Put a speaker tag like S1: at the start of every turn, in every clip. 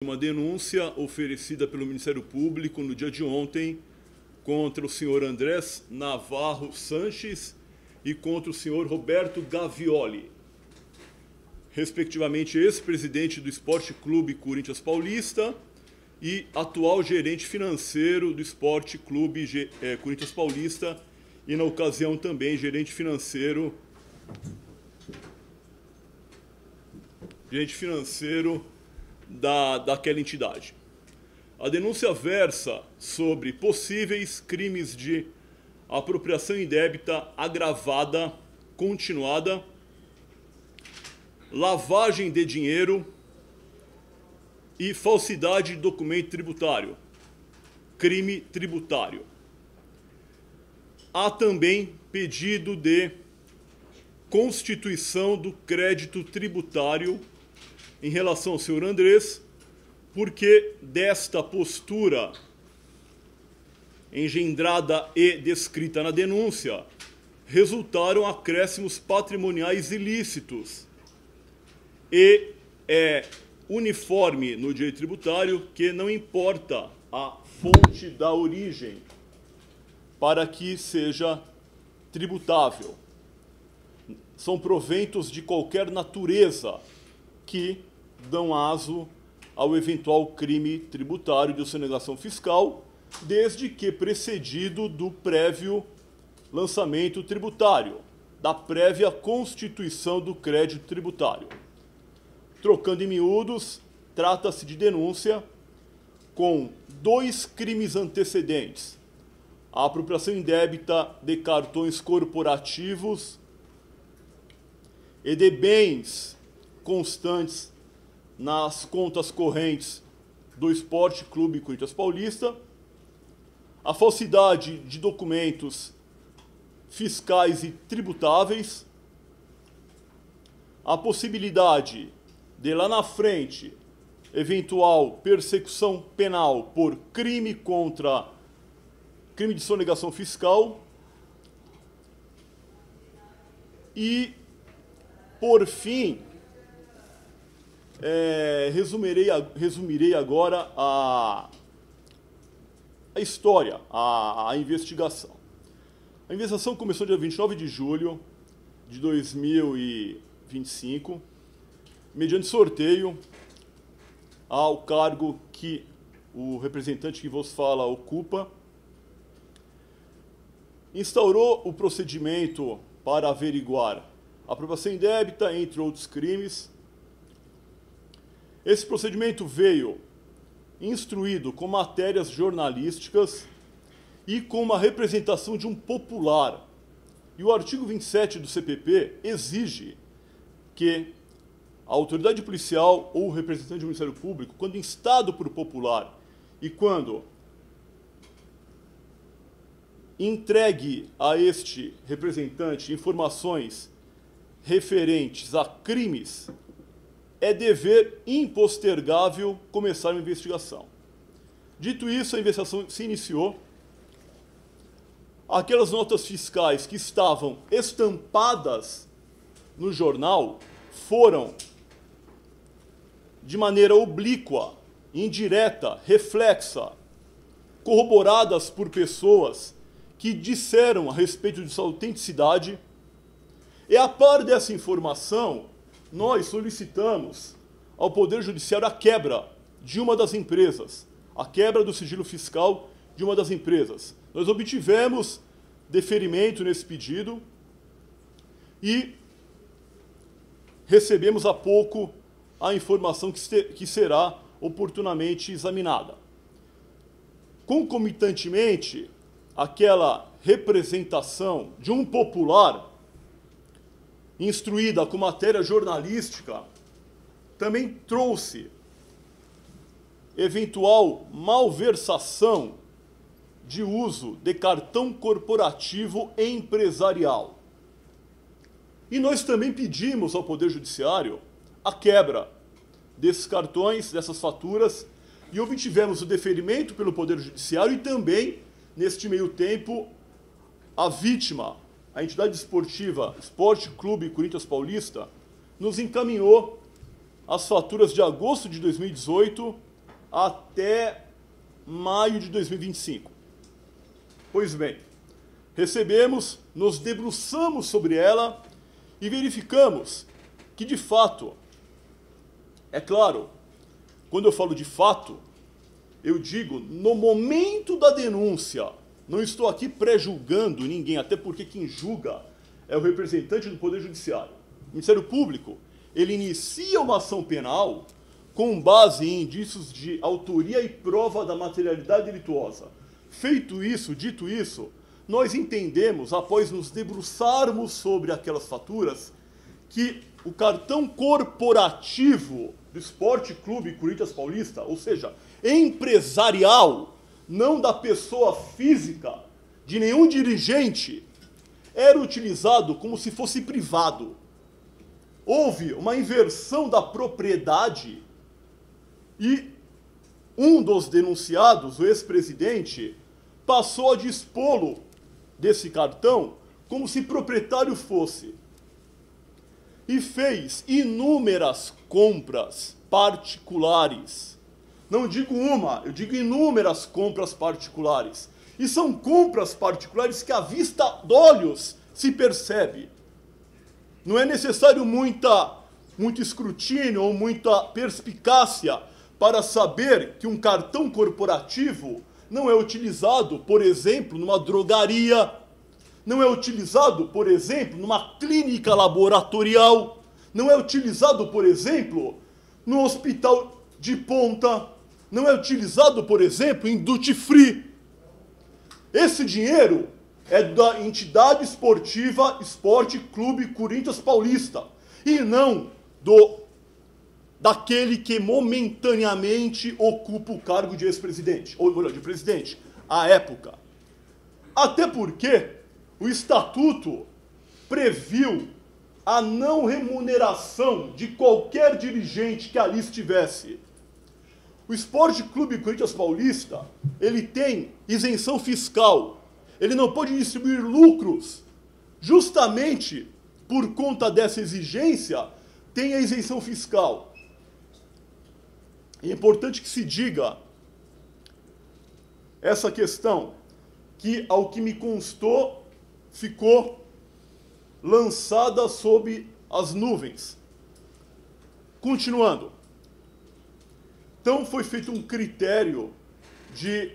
S1: Uma denúncia oferecida pelo Ministério Público no dia de ontem contra o senhor Andrés Navarro Sanches e contra o senhor Roberto Gavioli, respectivamente ex-presidente do Esporte Clube Corinthians Paulista e atual gerente financeiro do Esporte Clube Corinthians Paulista e, na ocasião, também gerente financeiro daquela entidade. A denúncia versa sobre possíveis crimes de apropriação indébita agravada, continuada, lavagem de dinheiro e falsidade de documento tributário, crime tributário. Há também pedido de constituição do crédito tributário em relação ao senhor Andrés, porque desta postura engendrada e descrita na denúncia, resultaram acréscimos patrimoniais ilícitos. E é uniforme no direito tributário que não importa a fonte da origem para que seja tributável. São proventos de qualquer natureza que dão aso ao eventual crime tributário de sonegação fiscal, desde que precedido do prévio lançamento tributário, da prévia constituição do crédito tributário. Trocando em miúdos, trata-se de denúncia com 2 crimes antecedentes: a apropriação indébita de cartões corporativos e de bens constantes nas contas correntes do Esporte Clube Corinthians Paulista, a falsidade de documentos fiscais e tributáveis, a possibilidade de lá na frente eventual persecução penal por crime de sonegação fiscal e, por fim, resumirei agora a história, a investigação. A investigação começou dia 29 de julho de 2025, mediante sorteio ao cargo que o representante que vos fala ocupa. Instaurou o procedimento para averiguar a apropriação indébita, entre outros crimes. Esse procedimento veio instruído com matérias jornalísticas e com uma representação de um popular. E o artigo 27 do CPP exige que a autoridade policial ou o representante do Ministério Público, quando instado por popular e quando entregue a este representante informações referentes a crimes, é dever impostergável começar uma investigação. Dito isso, a investigação se iniciou. Aquelas notas fiscais que estavam estampadas no jornal foram, de maneira oblíqua, indireta, reflexa, corroboradas por pessoas que disseram a respeito de sua autenticidade. E a par dessa informação, nós solicitamos ao Poder Judiciário a quebra de uma das empresas, a quebra do sigilo fiscal de uma das empresas. Nós obtivemos deferimento nesse pedido e recebemos há pouco a informação que será oportunamente examinada. Concomitantemente, aquela representação de um popular instruída com matéria jornalística, também trouxe eventual malversação de uso de cartão corporativo empresarial. E nós também pedimos ao Poder Judiciário a quebra desses cartões, dessas faturas, e obtivemos o deferimento pelo Poder Judiciário e também, neste meio tempo, a vítima, a entidade esportiva Esporte Clube Corinthians Paulista, nos encaminhou as faturas de agosto de 2018 até maio de 2025. Pois bem, recebemos, nos debruçamos sobre ela e verificamos que, de fato, é claro, quando eu falo de fato, eu digo no momento da denúncia. Não estou aqui pré-julgando ninguém, até porque quem julga é o representante do Poder Judiciário. O Ministério Público, ele inicia uma ação penal com base em indícios de autoria e prova da materialidade delituosa. Feito isso, dito isso, nós entendemos, após nos debruçarmos sobre aquelas faturas, que o cartão corporativo do Esporte Clube Corinthians Paulista, ou seja, empresarial, não da pessoa física, de nenhum dirigente, era utilizado como se fosse privado. Houve uma inversão da propriedade e um dos denunciados, o ex-presidente, passou a dispô-lo desse cartão como se proprietário fosse. E fez inúmeras compras particulares. Não digo uma, eu digo inúmeras compras particulares. E são compras particulares que à vista de olhos se percebe. Não é necessário muito escrutínio ou muita perspicácia para saber que um cartão corporativo não é utilizado, por exemplo, numa drogaria, não é utilizado, por exemplo, numa clínica laboratorial, não é utilizado, por exemplo, no hospital de ponta, não é utilizado, por exemplo, em duty free. Esse dinheiro é da entidade esportiva Esporte Clube Corinthians Paulista e não daquele que momentaneamente ocupa o cargo de ex-presidente, ou melhor, de presidente, à época. Até porque o estatuto previu a não remuneração de qualquer dirigente que ali estivesse. O Esporte Clube Corinthians Paulista, ele tem isenção fiscal. Ele não pode distribuir lucros. Justamente por conta dessa exigência, tem a isenção fiscal. É importante que se diga essa questão, que, ao que me constou, ficou lançada sob as nuvens. Continuando. Então foi feito um critério de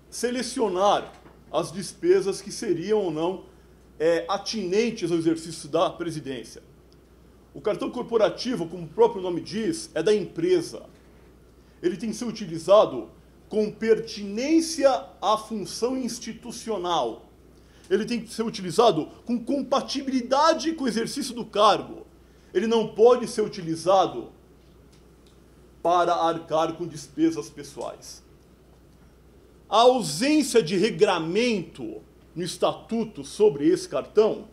S1: selecionar as despesas que seriam ou não atinentes ao exercício da presidência. O cartão corporativo, como o próprio nome diz, é da empresa. Ele tem que ser utilizado com pertinência à função institucional. Ele tem que ser utilizado com compatibilidade com o exercício do cargo. Ele não pode ser utilizado para arcar com despesas pessoais. A ausência de regramento no estatuto sobre esse cartão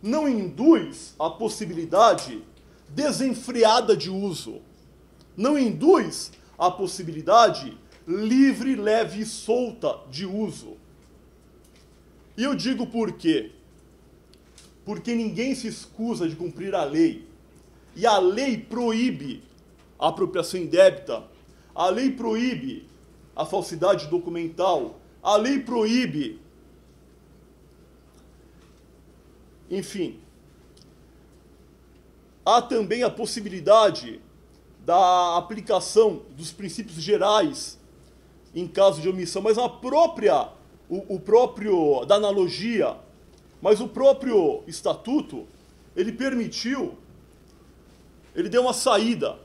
S1: não induz a possibilidade desenfreada de uso. Não induz a possibilidade livre, leve e solta de uso. E eu digo por quê? Porque ninguém se escusa de cumprir a lei. E a lei proíbe a apropriação indébita, a lei proíbe a falsidade documental, a lei proíbe, enfim. Há também a possibilidade da aplicação dos princípios gerais em caso de omissão, mas da analogia, mas o próprio estatuto, ele permitiu, ele deu uma saída.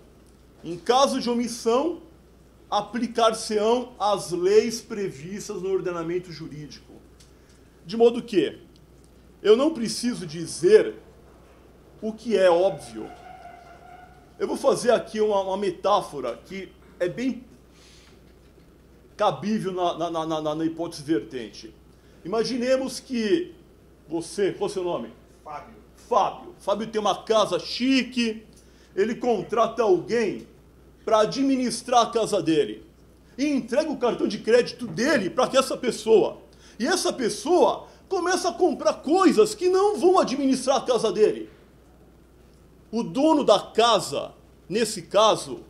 S1: Em caso de omissão, aplicar-se-ão as leis previstas no ordenamento jurídico. De modo que eu não preciso dizer o que é óbvio. Eu vou fazer aqui uma metáfora que é bem cabível na hipótese vertente. Imaginemos que você, qual é o seu nome? Fábio. Fábio tem uma casa chique, ele contrata alguém para administrar a casa dele e entrega o cartão de crédito dele para essa pessoa. E essa pessoa começa a comprar coisas que não vão administrar a casa dele. O dono da casa, nesse caso,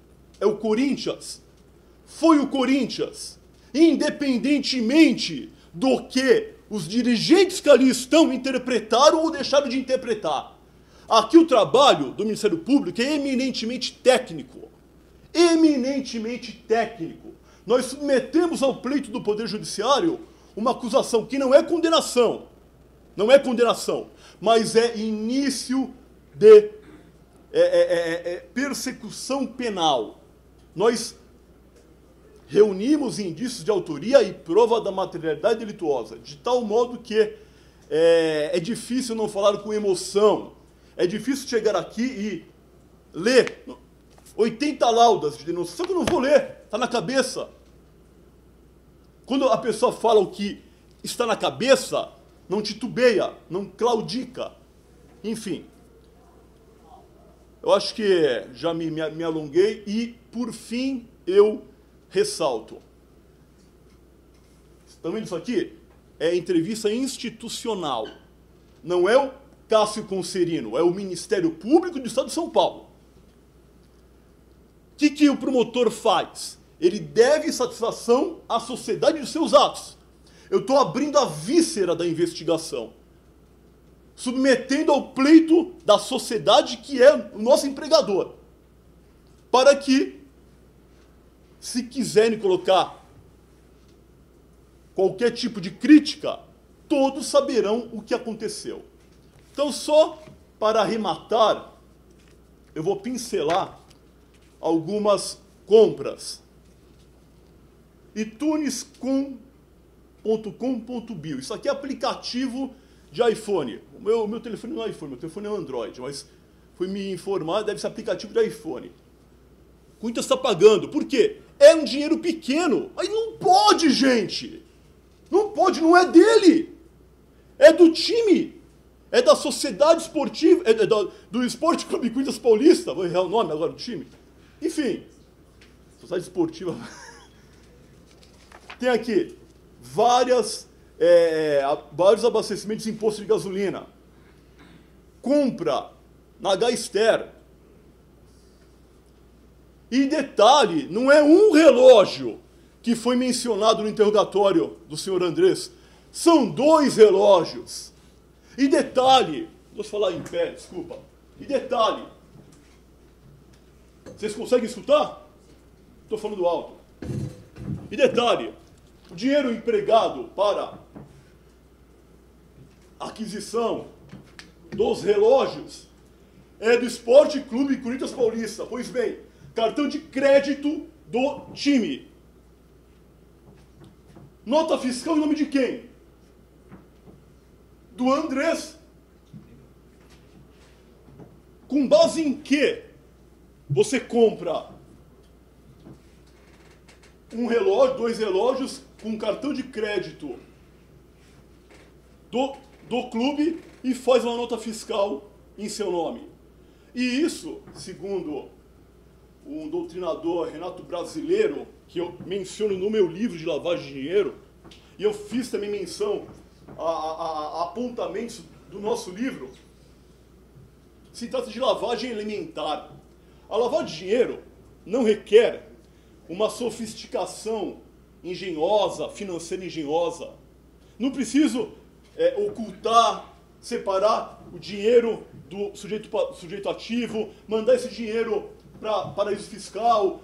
S1: É o Corinthians. Foi o Corinthians. Independentemente do que os dirigentes que ali estão interpretaram ou deixaram de interpretar. Aqui o trabalho do Ministério Público é eminentemente técnico. Eminentemente técnico. Nós submetemos ao pleito do Poder Judiciário uma acusação que não é condenação. Não é condenação, mas é início de persecução penal. Nós reunimos indícios de autoria e prova da materialidade delituosa, de tal modo que é difícil não falar com emoção, é difícil chegar aqui e ler 80 laudas de denúncia, só que eu não vou ler, está na cabeça. Quando a pessoa fala o que está na cabeça, não titubeia, não claudica, enfim. Eu acho que já me alonguei e, por fim, eu ressalto. Estão vendo isso aqui? É entrevista institucional. Não é o Cássio Conserino, é o Ministério Público do Estado de São Paulo. O que o promotor faz? Ele deve satisfação à sociedade dos seus atos. Eu estou abrindo a víscera da investigação, submetendo ao pleito da sociedade que é o nosso empregador, para que, se quiserem colocar qualquer tipo de crítica, todos saberão o que aconteceu. Então, só para arrematar, eu vou pincelar algumas compras. itunes.com.bio. Isso aqui é aplicativo de iPhone. O meu telefone não é iPhone, meu telefone é Android, mas fui me informar, deve ser aplicativo de iPhone. Quanto está pagando? Por quê? É um dinheiro pequeno. Aí não pode, gente. Não pode, não é dele. É do time. É da Sociedade Esportiva, do Esporte Clube Corinthians Paulista. Vou errar o nome agora do time. Enfim, Sociedade Esportiva. Tem aqui vários abastecimentos de imposto de gasolina. Compra na Gaster. E detalhe, não é um relógio que foi mencionado no interrogatório do senhor Andrés. São 2 relógios. E detalhe, vou falar em pé, desculpa. E detalhe, vocês conseguem escutar? Estou falando alto. E detalhe, o dinheiro empregado para aquisição dos relógios é do Esporte Clube Corinthians Paulista. Pois bem, cartão de crédito do time. Nota fiscal em nome de quem? Do Andrés. Com base em que você compra um relógio, 2 relógios com cartão de crédito do clube e faz uma nota fiscal em seu nome? E isso, segundo um doutrinador, Renato Brasileiro, que eu menciono no meu livro de lavagem de dinheiro, e eu fiz também menção a apontamentos do nosso livro, se trata de lavagem elementar. A lavagem de dinheiro não requer uma sofisticação engenhosa, financeira engenhosa. Não preciso ocultar, separar o dinheiro do sujeito ativo, mandar esse dinheiro para paraíso fiscal,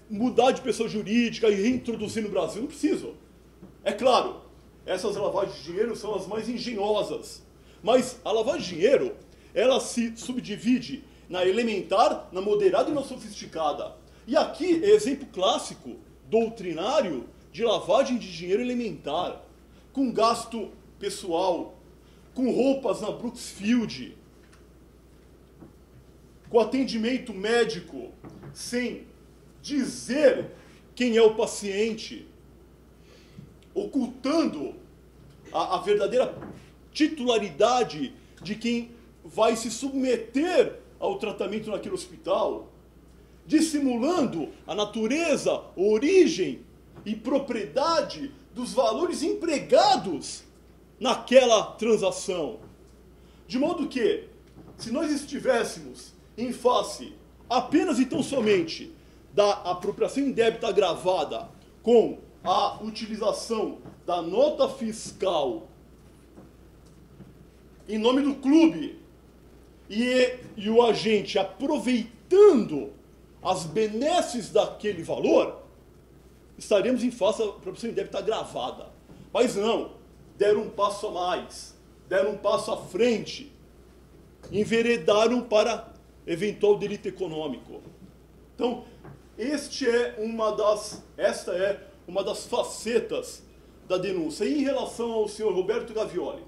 S1: mudar de pessoa jurídica e reintroduzir no Brasil. Não preciso. É claro, essas lavagens de dinheiro são as mais engenhosas. Mas a lavagem de dinheiro, ela se subdivide na elementar, na moderada e na sofisticada. E aqui é exemplo clássico, doutrinário, de lavagem de dinheiro elementar, com gasto pessoal, com roupas na Brooksfield, com atendimento médico, sem dizer quem é o paciente, ocultando a verdadeira titularidade de quem vai se submeter ao tratamento naquele hospital, dissimulando a natureza, origem e propriedade dos valores empregados naquela transação. De modo que, se nós estivéssemos em face apenas e tão somente da apropriação indébita agravada com a utilização da nota fiscal em nome do clube e o agente aproveitando as benesses daquele valor, estaremos em face da apropriação indébita agravada. Mas não, deram um passo a mais, deram um passo à frente, enveredaram para eventual delito econômico. Então, esta é uma das facetas da denúncia. E em relação ao senhor Roberto Gavioli,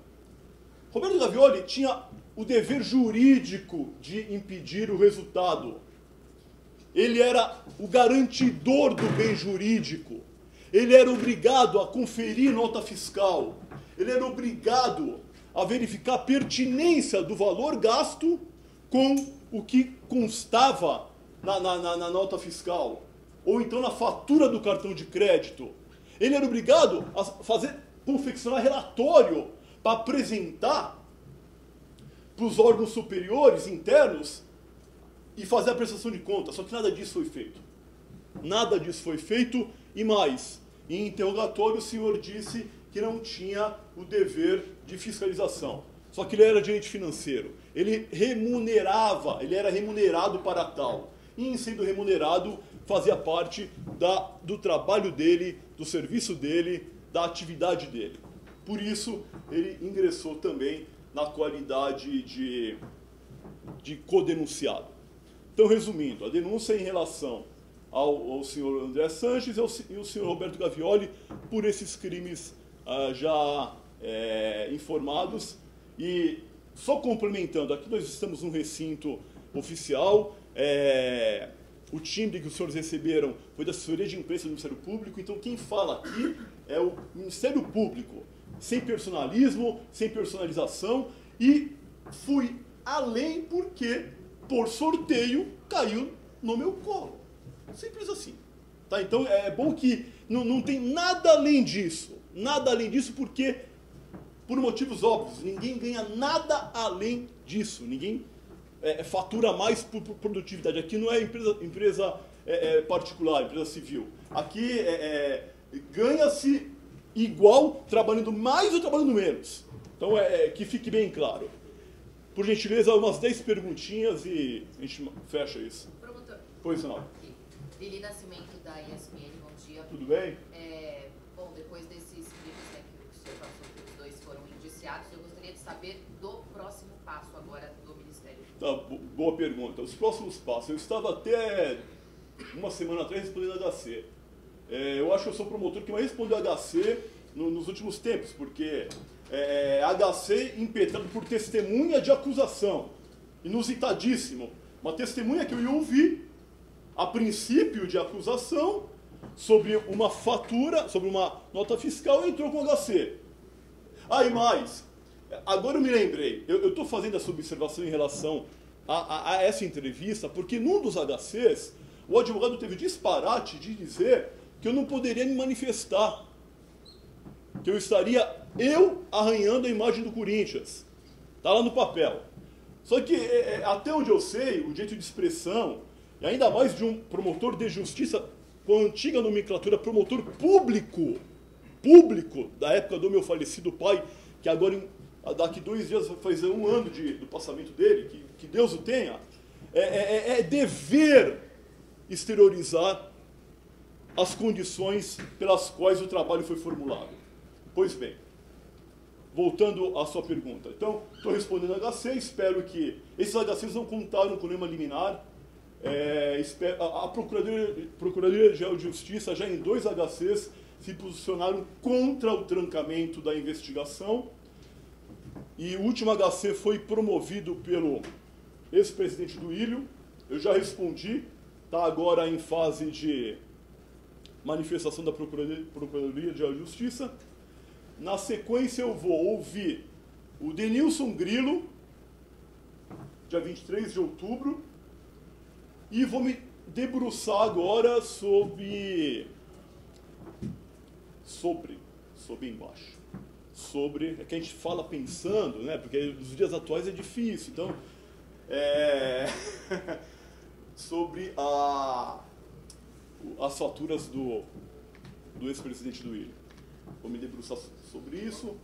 S1: Roberto Gavioli tinha o dever jurídico de impedir o resultado. Ele era o garantidor do bem jurídico. Ele era obrigado a conferir nota fiscal. Ele era obrigado a verificar a pertinência do valor gasto com o que constava na nota fiscal, ou então na fatura do cartão de crédito. Ele era obrigado a confeccionar relatório para apresentar para os órgãos superiores internos e fazer a prestação de contas. Só que nada disso foi feito. Nada disso foi feito e mais. Em interrogatório o senhor disse que não tinha o dever de fiscalização. Só que ele era gerente financeiro. Ele era remunerado para tal. E em sendo remunerado, fazia parte do trabalho dele, do serviço dele, da atividade dele. Por isso, ele ingressou também na qualidade de codenunciado. Então, resumindo, a denúncia é em relação ao senhor André Sanches e ao senhor Roberto Gavioli por esses crimes já informados. E só complementando, aqui nós estamos num recinto oficial, o timbre que os senhores receberam foi da assessoria de imprensa do Ministério Público, então quem fala aqui é o Ministério Público, sem personalismo, sem personalização, e fui além porque, por sorteio, caiu no meu colo. Simples assim. Tá? Então é bom que não tem nada além disso, porque, por motivos óbvios, ninguém ganha nada além disso, ninguém fatura mais por produtividade. Aqui não é empresa particular, empresa civil. Aqui ganha-se igual trabalhando mais ou trabalhando menos. Então, que fique bem claro. Por gentileza, umas 10 perguntinhas e a gente fecha isso.
S2: Promotor.
S1: Pois não.
S2: Lili Nascimento, da ESPN, bom dia.
S1: Tudo bem?
S2: Bom, depois desses crimes que o senhor passou, que os dois foram indiciados, eu gostaria de saber do próximo passo agora do Ministério.
S1: Tá, boa pergunta. Os próximos passos. Eu estava até uma semana atrás respondendo HC. Eu acho que eu sou o promotor que mais respondeu HC nos últimos tempos, porque HC impetrado por testemunha de acusação. Inusitadíssimo. Uma testemunha que eu ia ouvir, a princípio de acusação, sobre uma fatura, sobre uma nota fiscal, e entrou com HC. Aí mais, agora eu me lembrei, eu estou fazendo essa observação em relação a essa entrevista, porque num dos HCs, o advogado teve o disparate de dizer que eu não poderia me manifestar, que eu estaria arranhando a imagem do Corinthians. Está lá no papel. Só que, até onde eu sei, o direito de expressão, e ainda mais de um promotor de justiça com a antiga nomenclatura promotor público, da época do meu falecido pai, que agora, daqui 2 dias, vai fazer 1 ano do passamento dele, que Deus o tenha, é dever exteriorizar as condições pelas quais o trabalho foi formulado. Pois bem, voltando à sua pergunta. Então, estou respondendo HC, espero que esses HCs não contaram com nenhuma liminar. A Procuradoria-Geral de Justiça, já em 2 HCs, se posicionaram contra o trancamento da investigação. E o último HC foi promovido pelo ex-presidente do Ilho. Eu já respondi, está agora em fase de manifestação da Procuradoria-Geral de Justiça. Na sequência, eu vou ouvir o Denilson Grilo, dia 23 de outubro, e vou me debruçar agora sobre embaixo. É que a gente fala pensando, né? Porque nos dias atuais é difícil. Então, sobre as faturas do ex-presidente do Willian. Vou me debruçar sobre isso.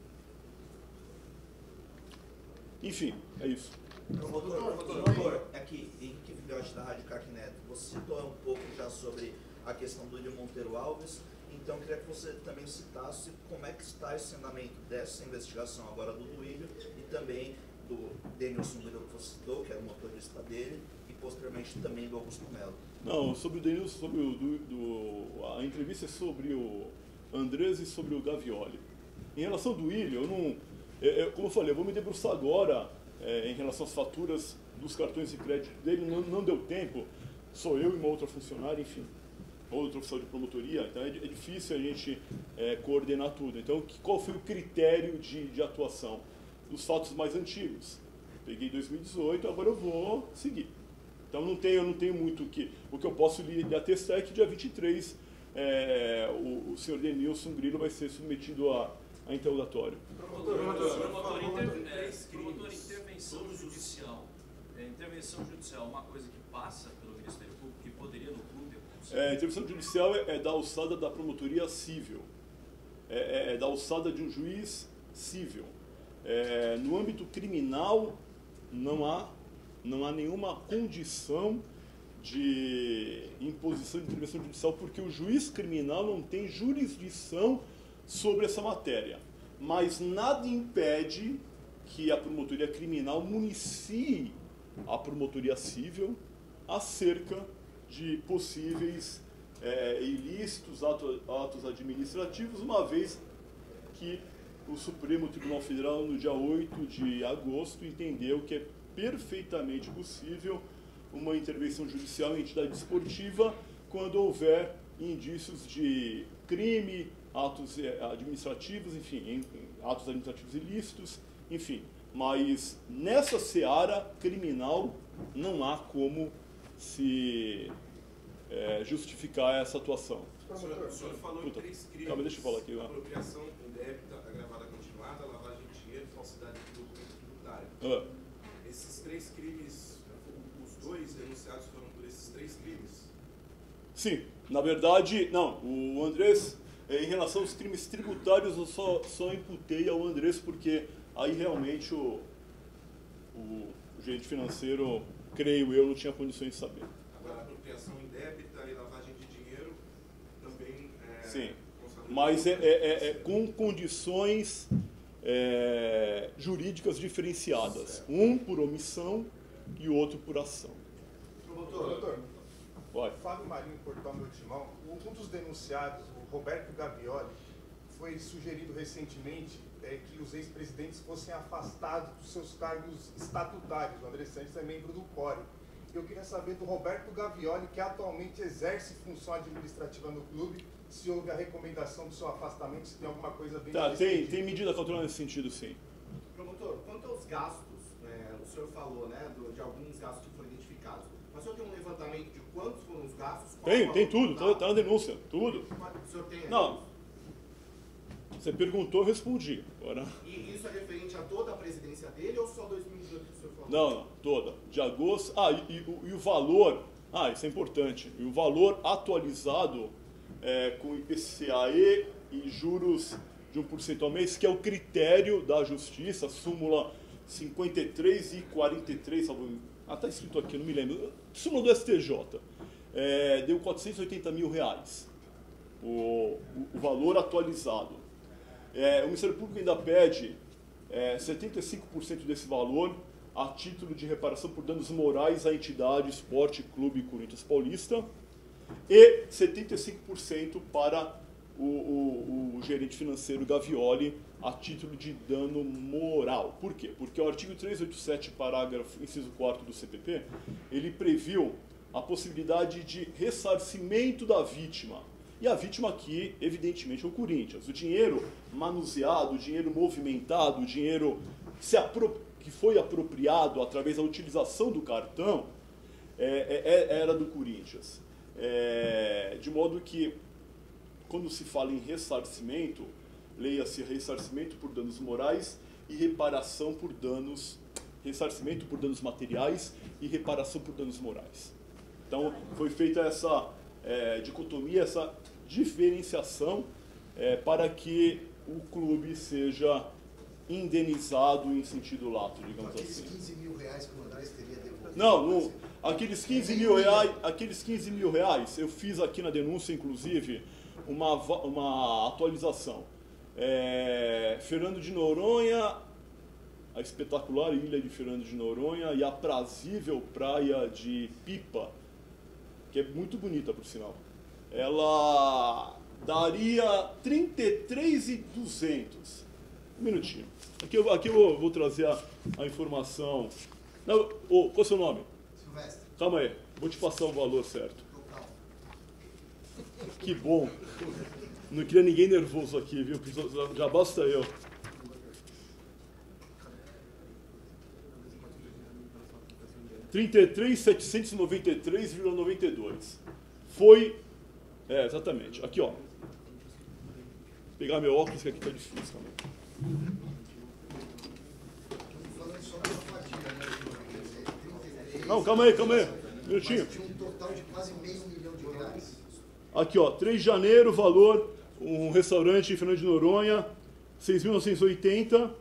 S1: Enfim, é isso.
S3: Doutor, aqui, Henrique Filhote da Rádio Craque Neto, você citou um pouco já sobre a questão do Willian Monteiro Alves, então eu queria que você também citasse como é que está esse andamento dessa investigação agora do Willian e também do Denilson Grilo que você citou, que era o motorista dele, e posteriormente também do Augusto Melo.
S1: Não, sobre o Denilson, sobre a entrevista é sobre o Andrés e sobre o Gavioli. Em relação ao do Willian, eu não... como eu falei, eu vou me debruçar agora em relação às faturas dos cartões de crédito dele, não deu tempo, sou eu e uma outra funcionária, enfim, outro oficial de promotoria, então é difícil a gente coordenar tudo. Então, qual foi o critério de atuação dos fatos mais antigos? Peguei 2018, agora eu vou seguir. Então, eu não tenho muito o que eu posso lhe atestar é que dia 23 o senhor Denilson Grilo vai ser submetido a interrogatório.
S4: Promotor, intervenção judicial. Intervenção judicial é uma coisa que passa pelo Ministério Público, que poderia no clube acontecer?
S1: Intervenção judicial é da alçada da promotoria civil. É da alçada de um juiz civil. No âmbito criminal, não há nenhuma condição de imposição de intervenção judicial, porque o juiz criminal não tem jurisdição sobre essa matéria. Mas nada impede que a promotoria criminal municie a promotoria civil acerca de possíveis ilícitos, atos administrativos, uma vez que o Supremo Tribunal Federal, no dia 8 de agosto, entendeu que é perfeitamente possível uma intervenção judicial em entidade esportiva quando houver indícios de crime, atos administrativos, enfim, atos administrativos ilícitos, enfim. Mas nessa seara criminal não há como se justificar essa atuação.
S5: O senhor falou em 3 crimes.
S1: Calma, deixa eu falar aqui.
S5: Apropriação indébita, agravada continuada, lavagem de dinheiro e falsidade de documento tributário. Esses 3 crimes, os 2 denunciados foram por esses 3 crimes?
S1: Sim, na verdade, não. O Andrés, em relação aos crimes tributários, eu só imputei ao Andrés porque aí realmente o gerente financeiro, creio eu, não tinha condições de saber.
S5: Agora, apropriação indébita e lavagem de dinheiro também
S1: sim, mas com condições jurídicas diferenciadas. Um por omissão e o outro por ação.
S6: Doutor,
S1: Vai.
S6: Fábio Marinho, Portal Meu Timão, um dos denunciados, o Roberto Gavioli, foi sugerido recentemente que os ex-presidentes fossem afastados dos seus cargos estatutários. O André Santos é membro do CORE. Eu queria saber do Roberto Gavioli, que atualmente exerce função administrativa no clube, se houve a recomendação do seu afastamento, se tem alguma coisa bem...
S1: Tem medida cautelar nesse sentido, sim.
S7: Promotor, quanto aos gastos, o senhor falou, né, de alguns gastos que foram identificados. Mas o senhor tem um levantamento de quantos foram os gastos?
S1: Tem tudo, tá na denúncia, tudo.
S7: O senhor tem...
S1: Não, você perguntou, eu respondi. Agora...
S7: E isso é referente a toda a presidência dele ou só 2018 que o senhor falou?
S1: Não, toda. De agosto... E o valor... isso é importante. E o valor atualizado com IPCAE e juros de 1% ao mês, que é o critério da Justiça, súmula 53 e 43, está escrito aqui, não me lembro, súmula do STJ, deu R$480 mil, o valor atualizado. O Ministério Público ainda pede 75% desse valor a título de reparação por danos morais à entidade Esporte Clube Corinthians Paulista e 75% para o gerente financeiro Gavioli a título de dano moral. Por quê? Porque o artigo 387, parágrafo, inciso 4º do CPP, ele previu a possibilidade de ressarcimento da vítima. E a vítima aqui, evidentemente, é o Corinthians. O dinheiro manuseado, o dinheiro movimentado, o dinheiro que foi apropriado através da utilização do cartão, era do Corinthians. De modo que, quando se fala em ressarcimento, leia-se ressarcimento por danos morais e reparação por danos... Ressarcimento por danos materiais e reparação por danos morais. Então, foi feita dicotomia, essa diferenciação para que o clube seja indenizado em sentido lato, digamos
S8: Aqueles
S1: assim.
S8: 15 mil reais que o Andrés teria devolvido.
S1: Não, aqueles 15 mil reais, eu fiz aqui na denúncia, inclusive, uma atualização. Fernando de Noronha, a espetacular ilha de Fernando de Noronha e a aprazível praia de Pipa, que é muito bonita, por sinal, ela daria 33.200. Um minutinho. Aqui eu vou trazer a informação. Não, qual é o seu nome?
S8: Silvestre.
S1: Calma aí, vou te passar o valor certo.
S8: Local.
S1: Que bom. Não queria ninguém nervoso aqui, viu? Já basta eu. R$33.793,92. Foi... exatamente. Aqui, ó. Vou pegar meu óculos, que aqui tá difícil também.
S8: Falando só da fatia, né? 33,
S1: Não, calma aí. Um minutinho.
S8: mas tinha um total de quase R$500 mil.
S1: Aqui, ó. 3 de janeiro, valor, um restaurante em Fernando de Noronha, 6.980.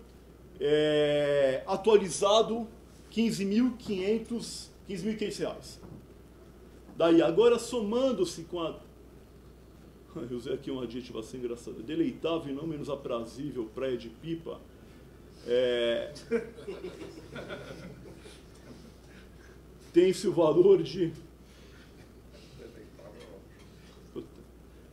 S1: Atualizado, R$15.500 reais. Daí, agora somando-se com a... Eu usei aqui uma adjetivação engraçada. Deleitável e não menos aprazível praia de Pipa. Tem-se o valor de...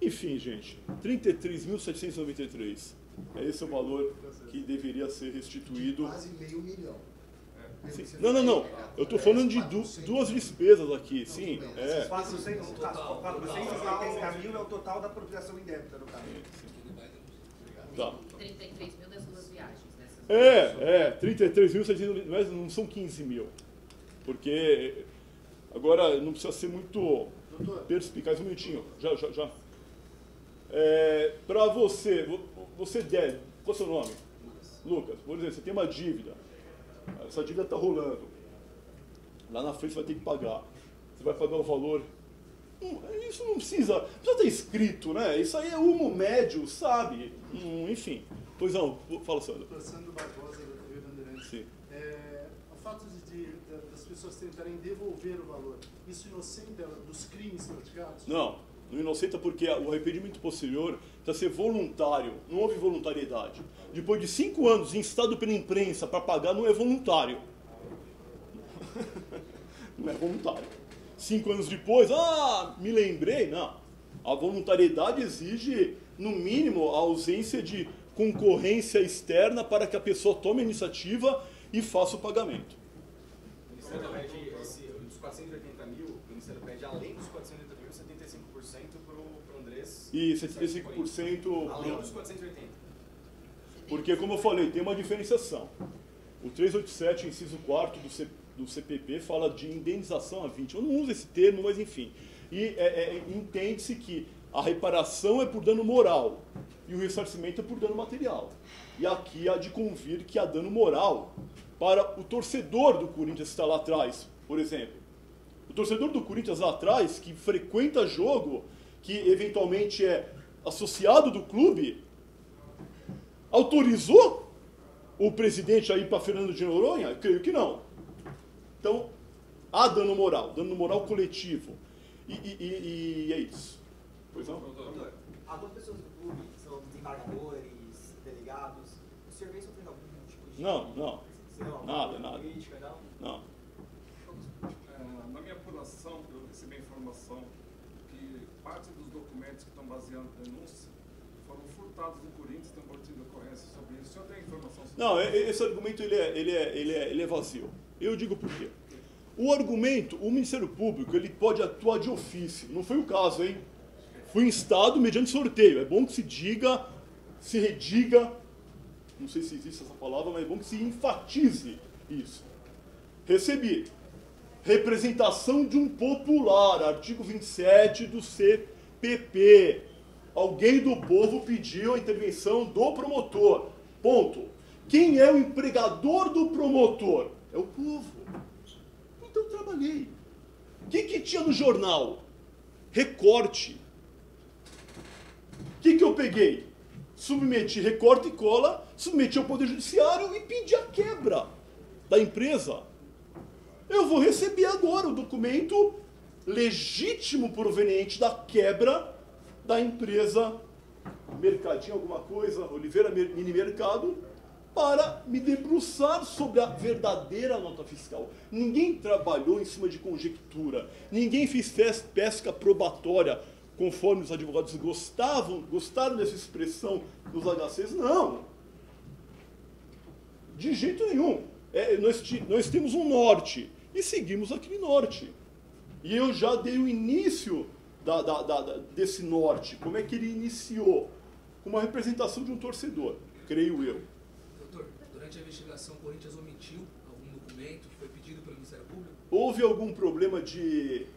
S1: Enfim, gente, 33.793. Esse é o valor que deveria ser restituído.
S8: Quase R$500 mil.
S1: Sim. Não. Eu estou falando de duas despesas aqui, sim.
S9: 480 mil é o total da apropriação indébita, no caso.
S1: Tá.
S2: 33 mil das duas viagens, né?
S1: 33.700, mas não são 15 mil. Porque agora não precisa ser muito perspicaz. Um minutinho, já. Para você deve, qual é o seu nome? Lucas, por exemplo, você tem uma dívida. Essa dívida está rolando. Lá na frente você vai ter que pagar. Você vai pagar o valor. Isso não precisa ter escrito, né? Isso aí é humo médio, sabe? Enfim. Pois não, fala, Sandro.
S10: Sandro Barbosa, da TV Bandeirantes.
S1: Sim.
S10: O fato das pessoas tentarem devolver o valor, isso inocenta dos crimes praticados?
S1: Não inocenta porque o arrependimento posterior precisa ser voluntário, não houve voluntariedade. Depois de 5 anos instado pela imprensa para pagar, não é voluntário. Não é voluntário. 5 anos depois, me lembrei, não. A voluntariedade exige, no mínimo, a ausência de concorrência externa para que a pessoa tome a iniciativa e faça o pagamento.
S7: O Ministério pede, dos 480 mil, o Ministério pede, além dos 480 mil, 75% para o Andrés.
S1: E 75%...
S7: Além dos 480.
S1: Porque, como eu falei, tem uma diferenciação. O 387, inciso 4º do CPP, fala de indenização a vítima. Eu não uso esse termo, mas enfim. E entende-se que a reparação é por dano moral e o ressarcimento é por dano material. E aqui há de convir que há dano moral para o torcedor do Corinthians que está lá atrás, por exemplo. O torcedor do Corinthians lá atrás, que frequenta jogo, que eventualmente é associado do clube, autorizou o presidente a ir para Fernando de Noronha? Creio que não. Então, há dano moral coletivo. E é isso. Pois não?
S11: Algumas pessoas do clube são desembargadores, delegados. O senhor vem sofrendo algum tipo de...
S1: Não. Nada.
S11: Política,
S1: não?
S12: Na minha apuração, eu recebi a informação que parte dos documentos que estão baseando a denúncia foram furtados do Corinthians, tem boletim de ocorrência sobre isso. O senhor tem informação sobre
S1: Não,
S12: isso?
S1: esse argumento ele é vazio. Eu digo por quê. O argumento, o Ministério Público, ele pode atuar de ofício. Não foi o caso, hein? Foi instado mediante sorteio. É bom que se diga, se rediga, não sei se existe essa palavra, mas é bom que se enfatize isso. Recebi. Representação de um popular, artigo 27 do CPP. Alguém do povo pediu a intervenção do promotor. Ponto. Quem é o empregador do promotor? É o povo. Então eu trabalhei. O que tinha no jornal? recorte. O que eu peguei? Submeti recorte e cola, submeti ao Poder Judiciário e pedi a quebra da empresa. Eu vou receber agora o documento legítimo proveniente da quebra da empresa Mercadinho alguma coisa, Oliveira Mini Mercado, para me debruçar sobre a verdadeira nota fiscal. Ninguém trabalhou em cima de conjectura, ninguém fez pesca probatória, conforme os advogados gostaram dessa expressão nos HCs, não. De jeito nenhum. Nós temos um norte e seguimos aquele norte. E eu já dei o início desse norte. Como é que ele iniciou? Com uma representação de um torcedor, creio eu.
S13: Doutor, durante a investigação, o Corinthians omitiu algum documento que foi pedido pelo Ministério Público?
S1: Houve algum problema de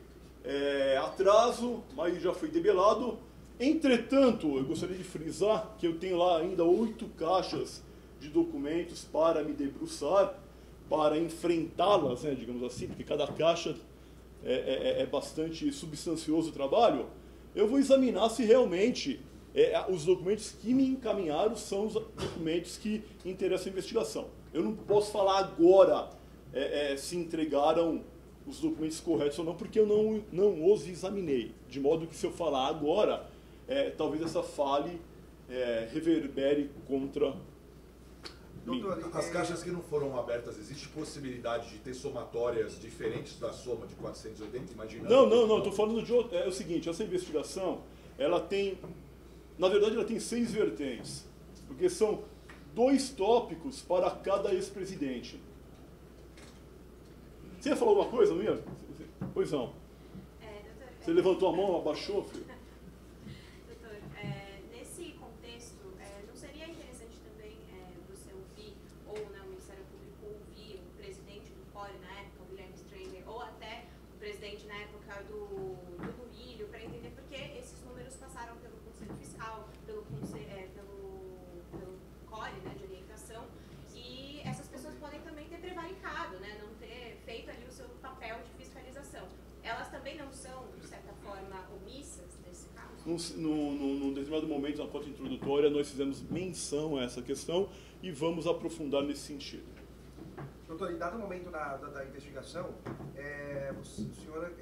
S1: atraso, mas já foi debelado. Entretanto, eu gostaria de frisar que eu tenho lá ainda 8 caixas de documentos para me debruçar, para enfrentá-las, né, digamos assim, porque cada caixa é bastante substancioso o trabalho. Eu vou examinar se realmente os documentos que me encaminharam são os documentos que interessam a investigação. Eu não posso falar agora se entregaram os documentos corretos ou não, porque eu não os examinei. De modo que se eu falar agora, talvez essa fale reverbere contra mim.
S14: As caixas que não foram abertas, existe possibilidade de ter somatórias diferentes da soma de 480, imaginando...
S1: Não, estou falando de outro. É o seguinte, essa investigação, ela tem... Na verdade, ela tem 6 vertentes, porque são 2 tópicos para cada ex-presidente. Você ia falar alguma coisa, não ia? Pois não. Você levantou a mão, abaixou, filho?
S15: Doutor, nesse contexto, não seria interessante também você ouvir, ou o Ministério Público ouvir o presidente do Fórum na época, o Guilherme Stranger, ou até o presidente na época do Duílio, para entender por que esses números passaram pelo Conselho Fiscal, pelo CORE, né, de orientação, e essas pessoas podem também ter prevaricado, né, não ter feito ali o seu papel de fiscalização. Elas também não são, de certa forma, omissas nesse caso?
S1: Num determinado momento, na conta introdutória, nós fizemos menção a essa questão e vamos aprofundar nesse sentido.
S9: Doutor, em dado momento da investigação, o senhor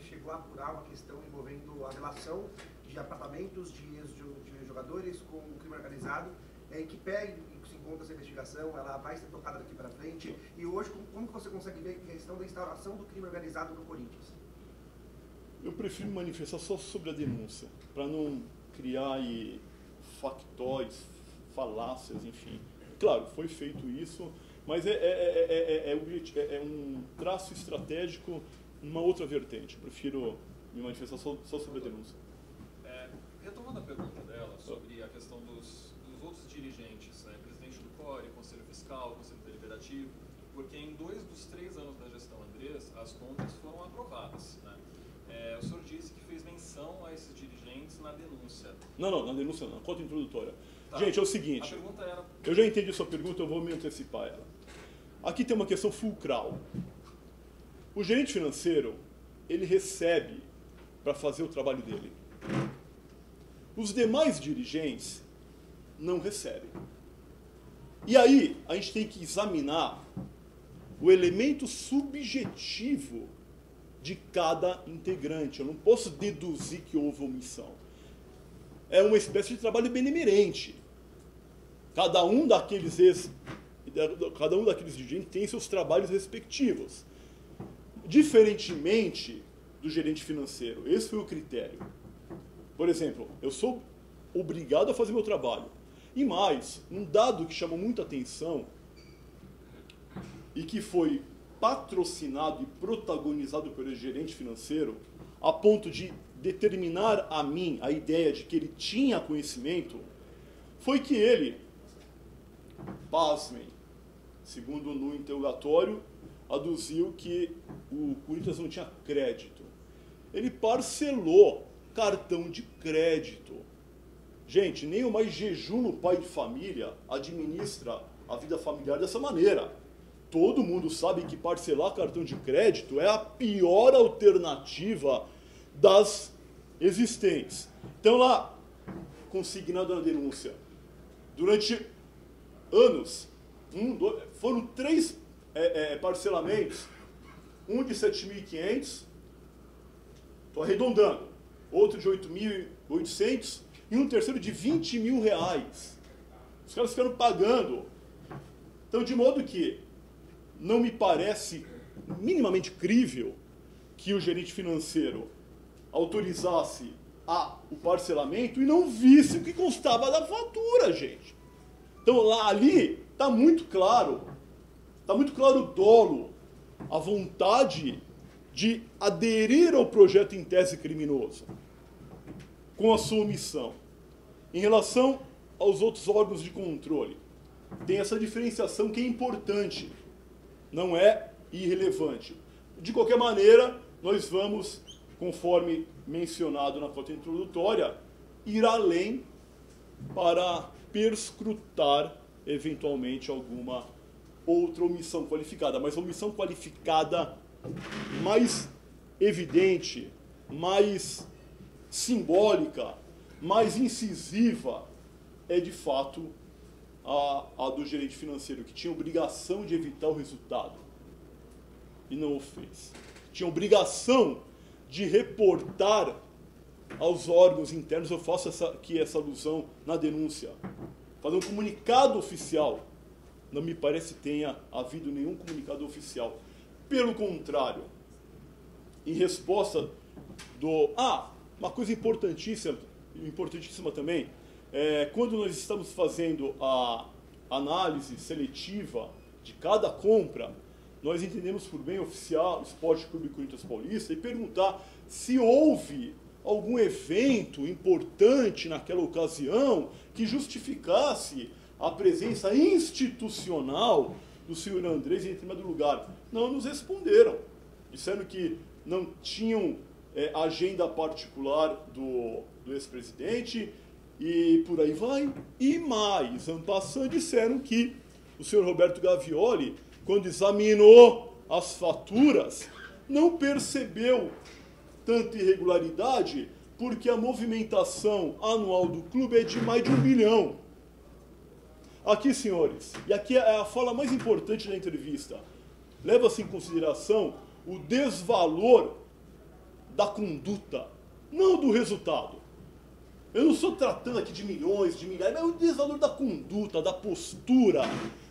S9: chegou a apurar uma questão envolvendo a relação de apartamentos de jogadores com o crime organizado, em que pé se encontra essa investigação, ela vai ser tocada daqui para frente, e hoje, como que você consegue ver a questão da instauração do crime organizado no Corinthians?
S1: Eu prefiro manifestar só sobre a denúncia, para não criar factóides, falácias, enfim. Claro, foi feito isso, mas é um traço estratégico numa outra vertente. Prefiro me manifestar só sobre a denúncia.
S4: Retomando a pergunta dela sobre a questão dos outros dirigentes, né, presidente do CORE, Conselho Fiscal, Conselho Deliberativo, porque em 2 dos 3 anos da gestão Andrés, as contas foram aprovadas, né? O senhor disse que fez menção a esses dirigentes na denúncia.
S1: Não, na denúncia não, na conta introdutória.
S4: Tá.
S1: Gente, é o seguinte,
S4: a pergunta era...
S1: eu já entendi sua pergunta, eu vou me antecipar a ela. Aqui tem uma questão fulcral. O gerente financeiro, ele recebe para fazer o trabalho dele. Os demais dirigentes não recebem. E aí, a gente tem que examinar o elemento subjetivo de cada integrante. Eu não posso deduzir que houve omissão. É uma espécie de trabalho benemerente. Cada um daqueles dirigentes tem seus trabalhos respectivos. Diferentemente do gerente financeiro. Esse foi o critério. Por exemplo, eu sou obrigado a fazer meu trabalho. E mais, um dado que chamou muita atenção e que foi patrocinado e protagonizado pelo gerente financeiro, a ponto de determinar a mim a ideia de que ele tinha conhecimento, foi que ele, pasmem, segundo no interrogatório, aduziu que o Corinthians não tinha crédito. Ele parcelou cartão de crédito. Gente, nem o mais jejuno pai de família administra a vida familiar dessa maneira. Todo mundo sabe que parcelar cartão de crédito é a pior alternativa das existentes. Então, lá, consignado na denúncia, durante anos, foram 3 parcelamentos, um de 7.500, estou arredondando, outro de 8.800 e um terceiro de R$20.000. Os caras ficaram pagando. Então, de modo que não me parece minimamente crível que o gerente financeiro autorizasse o parcelamento e não visse o que constava da fatura, gente. Então, lá, ali, está muito claro o dolo, a vontade de aderir ao projeto em tese criminoso, com a sua omissão. Em relação aos outros órgãos de controle, tem essa diferenciação que é importante, não é irrelevante. De qualquer maneira, nós vamos, conforme mencionado na nota introdutória, ir além para perscrutar, eventualmente, alguma outra omissão qualificada, mas a omissão qualificada mais evidente, mais simbólica, mais incisiva, é de fato a do gerente financeiro, que tinha obrigação de evitar o resultado e não o fez. Tinha obrigação de reportar aos órgãos internos, eu faço essa alusão na denúncia, fazer um comunicado oficial. Não me parece que tenha havido nenhum comunicado oficial. Pelo contrário, em resposta uma coisa importantíssima também, quando nós estamos fazendo a análise seletiva de cada compra, nós entendemos por bem oficial Esporte Clube Corinthians Paulista e perguntar se houve algum evento importante naquela ocasião que justificasse a presença institucional do senhor Andrés em determinado lugar. Não nos responderam. Disseram que não tinham agenda particular do ex-presidente e por aí vai. E mais, en passant, disseram que o senhor Roberto Gavioli, quando examinou as faturas, não percebeu tanta irregularidade porque a movimentação anual do clube é de mais de 1 bilhão. Aqui, senhores, e aqui é a fala mais importante da entrevista, leva-se em consideração o desvalor da conduta, não do resultado. Eu não estou tratando aqui de milhões, de milhares, mas o desvalor da conduta, da postura,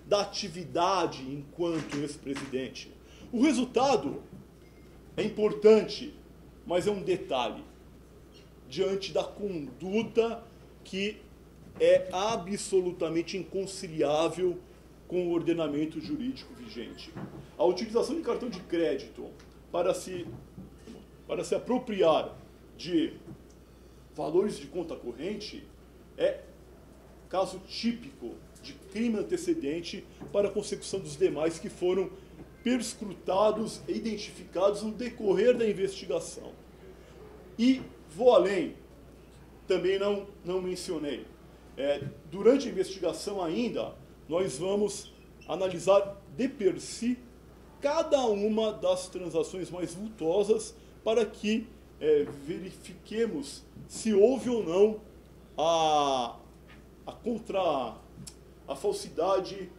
S1: da atividade enquanto ex-presidente. O resultado é importante, mas é um detalhe diante da conduta que é absolutamente inconciliável com o ordenamento jurídico vigente. A utilização de cartão de crédito para se apropriar de valores de conta corrente é caso típico de crime antecedente para a consecução dos demais que foram perscrutados e identificados no decorrer da investigação. E vou além, também não mencionei. Durante a investigação ainda, nós vamos analisar de per si cada uma das transações mais vultosas para que verifiquemos se houve ou não a falsidade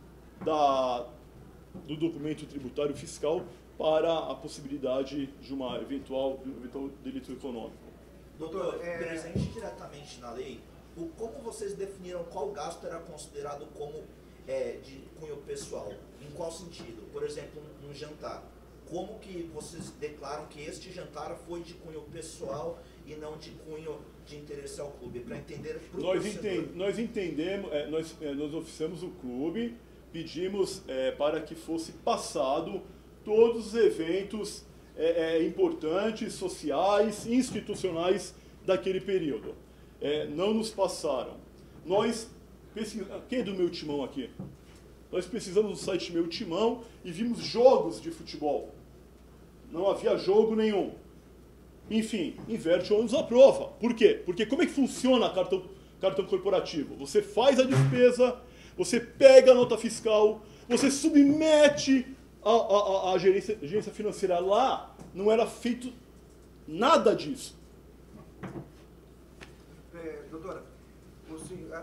S1: do documento tributário fiscal para a possibilidade de um eventual delito econômico.
S3: Doutor, presente diretamente na lei, como vocês definiram qual gasto era considerado como de cunho pessoal? Em qual sentido? Por exemplo, um jantar. Como que vocês declaram que este jantar foi de cunho pessoal e não de cunho de interesse ao clube? Para entender para o torcedor.
S1: Nós entendemos, nós oficiamos o clube, pedimos para que fosse passado todos os eventos importantes, sociais, institucionais daquele período. Não nos passaram. Quem é do Meu Timão aqui? Nós pesquisamos no site Meu Timão e vimos jogos de futebol. Não havia jogo nenhum. Enfim, inverte o ônus à prova. Por quê? Porque como é que funciona cartão corporativo? Você faz a despesa, você pega a nota fiscal, você submete a gerência financeira. Lá não era feito nada disso.
S9: Doutora,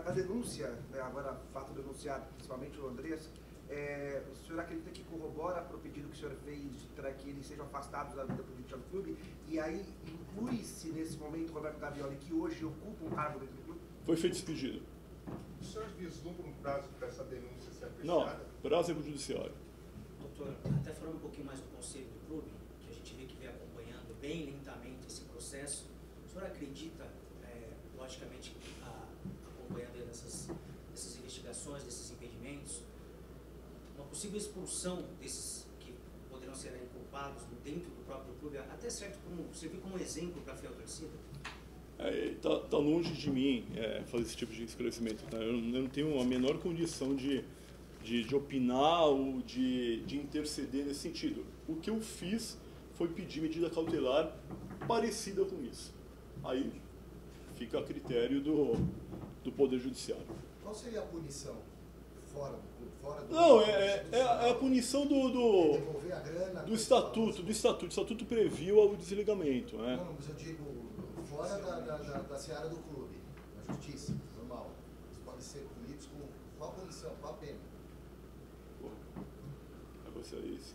S9: a denúncia, né, agora fato denunciado, principalmente o Andrés, o senhor acredita que corrobora para o pedido que o senhor fez para que eles sejam afastados da vida política do clube? E aí inclui-se nesse momento o Roberto Gavioli, que hoje ocupa um cargo dentro do clube?
S1: Foi feito esse pedido.
S6: O senhor vislumbra um prazo para essa denúncia ser apreciada?
S1: Não, prazo é para o judiciário.
S16: Doutor, até falando um pouquinho mais do conselho do clube, que a gente vê que vem acompanhando bem lentamente esse processo, o senhor acredita, logicamente, acompanhando essas investigações, desses impedimentos, uma possível expulsão desses que poderão ser culpados dentro do próprio clube, até certo servir como exemplo para a fiel torcida?
S1: Tá longe de mim fazer esse tipo de esclarecimento. Tá? Eu não tenho a menor condição de opinar ou de interceder nesse sentido. O que eu fiz foi pedir medida cautelar parecida com isso. Aí fica a critério do Poder Judiciário.
S8: Qual seria a punição? Fora do
S1: Não, é a punição
S8: devolver a grana,
S1: do estatuto. O estatuto previu o desligamento. Né?
S8: Não, mas eu digo fora da seara do clube, na justiça, normal. Eles podem ser punidos com qual punição, qual a pena?
S1: Negócio é esse.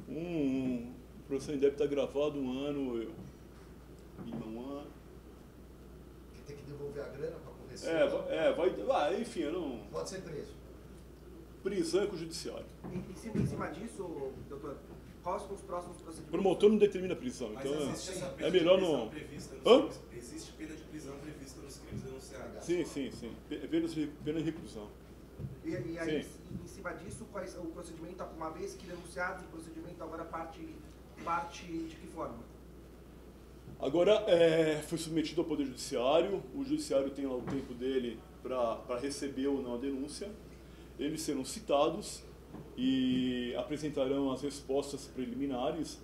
S1: Um processo em débito está gravado um ano,
S8: Que tem que devolver a grana para correção?
S1: enfim, eu não...
S8: Pode ser preso.
S1: Prisão com o judiciário.
S9: Em cima disso, doutor, quais são os próximos procedimentos?
S1: O promotor não determina a prisão,
S5: Mas
S1: então
S5: existe
S1: é melhor não...
S5: Existe pena de prisão prevista nos crimes denunciados?
S1: Sim. Pena de reclusão.
S9: E aí, em cima disso, qual é o procedimento, uma vez que denunciado, o procedimento agora parte de que forma?
S1: Agora, foi submetido ao Poder Judiciário, o Judiciário tem lá o tempo dele para receber ou não a denúncia, eles serão citados e apresentarão as respostas preliminares,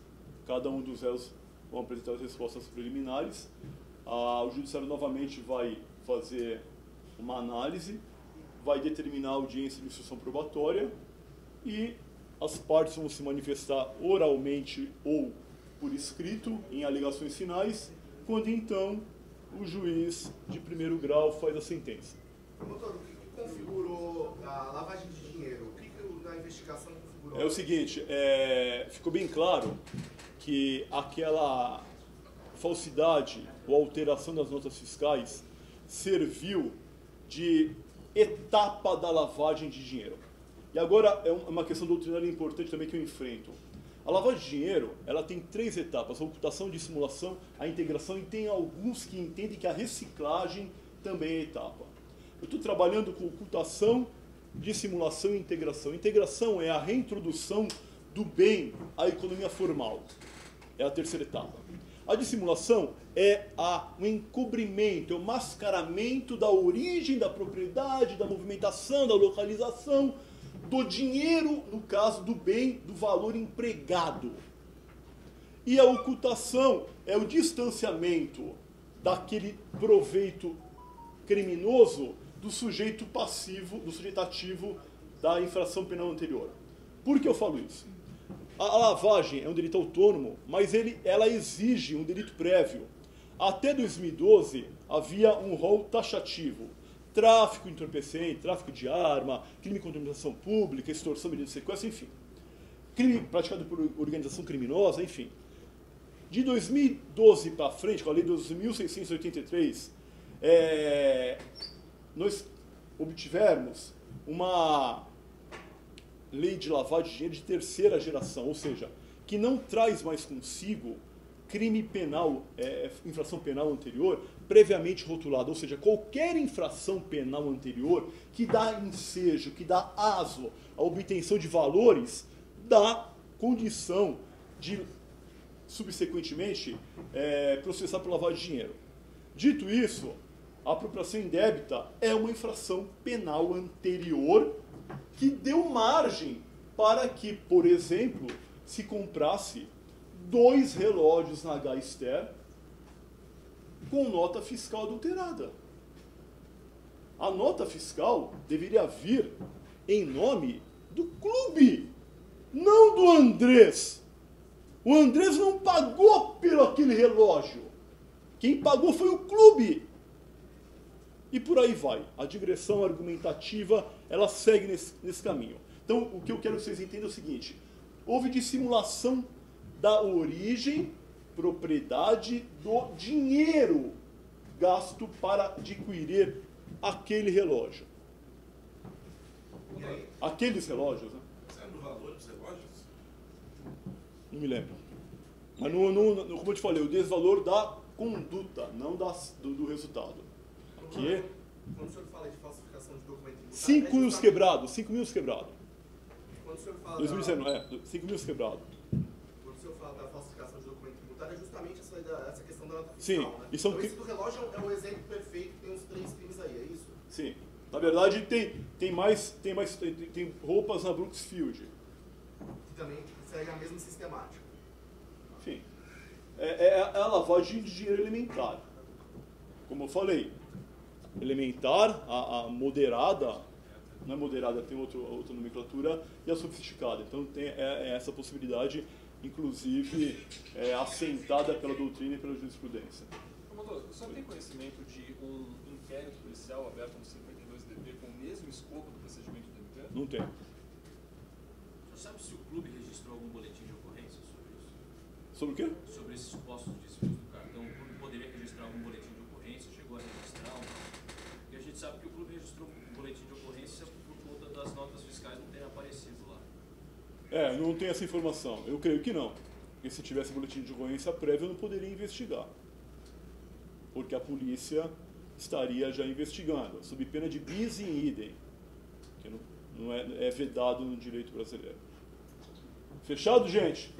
S1: cada um dos réus vão apresentar as respostas preliminares, o Judiciário novamente vai fazer uma análise, vai determinar a audiência de instrução probatória e as partes vão se manifestar oralmente ou por escrito, em alegações finais, quando então o juiz de primeiro grau faz a sentença.
S7: Doutor, o que configurou a lavagem de dinheiro? O que na investigação configurou?
S1: É o seguinte, ficou bem claro que aquela falsidade ou alteração das notas fiscais serviu de etapa da lavagem de dinheiro. E agora é uma questão doutrinária importante também que eu enfrento. A lavagem de dinheiro, ela tem 3 etapas, a ocultação, a dissimulação, a integração, e tem alguns que entendem que a reciclagem também é etapa. Eu estou trabalhando com ocultação, dissimulação e integração. Integração é a reintrodução do bem à economia formal. É a 3ª etapa. A dissimulação é o encobrimento, é o mascaramento da origem da propriedade, da movimentação, da localização, do dinheiro, no caso do bem, do valor empregado. E a ocultação é o distanciamento daquele proveito criminoso do sujeito passivo, do sujeito ativo da infração penal anterior. Por que eu falo isso? A lavagem é um delito autônomo, mas ela exige um delito prévio. Até 2012 havia um rol taxativo. Tráfico entorpecente, tráfico de arma, crime contra a administração pública, extorsão, medida de sequestro, enfim. Crime praticado por organização criminosa, enfim. De 2012 para frente, com a lei 12.683, nós obtivemos uma lei de lavagem de dinheiro de 3ª geração, ou seja, que não traz mais consigo crime penal, infração penal anterior, previamente rotulada, ou seja, qualquer infração penal anterior que dá ensejo, que dá aso à obtenção de valores, dá condição de, subsequentemente, processar por lavagem de dinheiro. Dito isso, a apropriação indébita é uma infração penal anterior que deu margem para que, por exemplo, se comprasse 2 relógios na H-Ster com nota fiscal adulterada. A nota fiscal deveria vir em nome do clube, não do Andrés. O Andrés não pagou pelo aquele relógio. Quem pagou foi o clube. E por aí vai. A digressão argumentativa, ela segue nesse caminho. Então, o que eu quero que vocês entendam é o seguinte. Houve dissimulação da origem, propriedade do dinheiro gasto para adquirir aquele relógio. Aqueles relógios, né?
S5: Sabe o valor dos relógios?
S1: Não me lembro. Mas, como eu te falei, o desvalor da conduta, não do resultado. Aqui,
S7: Quando o senhor fala de falsificação de documento tributário...
S1: 5 mil quebrados, 5 mil quebrados.
S7: Quando o senhor fala
S1: 2019, 5 mil quebrados.
S7: Quando o senhor fala da falsificação de documento tributário, é justamente essa questão da nota
S1: Sim,
S7: fiscal, né?
S1: e são
S7: Então esse do relógio é o exemplo perfeito, tem os 3 crimes aí, é isso?
S1: Sim. Na verdade, tem roupas na Brooksfield.
S7: Que também segue a mesma sistemática.
S1: Enfim, é a lavagem de dinheiro elementar. Como eu falei, elementar, a moderada, não é moderada, tem outra nomenclatura, e a sofisticada. Então tem essa possibilidade, inclusive, assentada pela doutrina e pela jurisprudência.
S4: Promotor, o senhor tem conhecimento de um inquérito policial aberto no 52DP com o mesmo escopo do procedimento do MP?
S1: Não tem.
S17: O senhor sabe se o clube registrou algum boletim de ocorrência sobre isso?
S1: Sobre o quê?
S17: Sobre esses supostos desvios do cartão. O clube poderia registrar algum boletim de ocorrência? Chegou a registrar? Porque a gente sabe que o clube registrou um boletim de ocorrência por conta das notas fiscais não terem aparecido lá.
S1: Não tem essa informação. Eu creio que não. Porque se tivesse boletim de ocorrência prévio, eu não poderia investigar. Porque a polícia estaria já investigando, sob pena de bis in idem, que não é vedado no direito brasileiro. Fechado, gente?